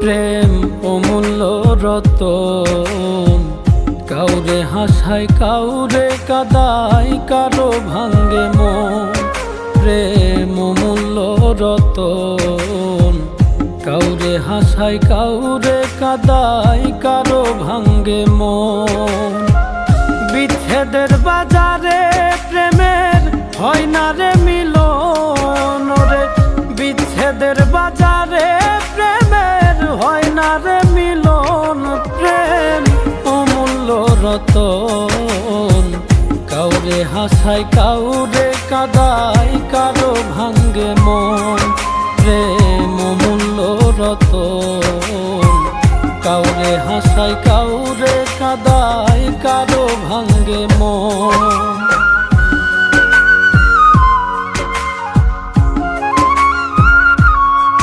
প্রেম অমূল্য রতন, কাউরে হাসায় কাউরে কাদায়, কারো ভাঙ্গে মন। প্রেম অমূল্য রতন, কাউরে হাসায় কাউরে কাদায়, কারো ভাঙ্গে মন। বিচ্ছেদের বাজারে প্রেমের হয় না রে মিলন রে, বিচ্ছেদের বাজারে প্রেমের হয় না রে মিলন। প্রেম অমূল্য রতন, কাউরে হাসায় কাউরে কাদায়, কারো ভাঙ্গে মন। প্রেম অমূল্য রতন, কাউরে হাসায় কাউরে কাদায়, কারো ভাঙ্গে মন।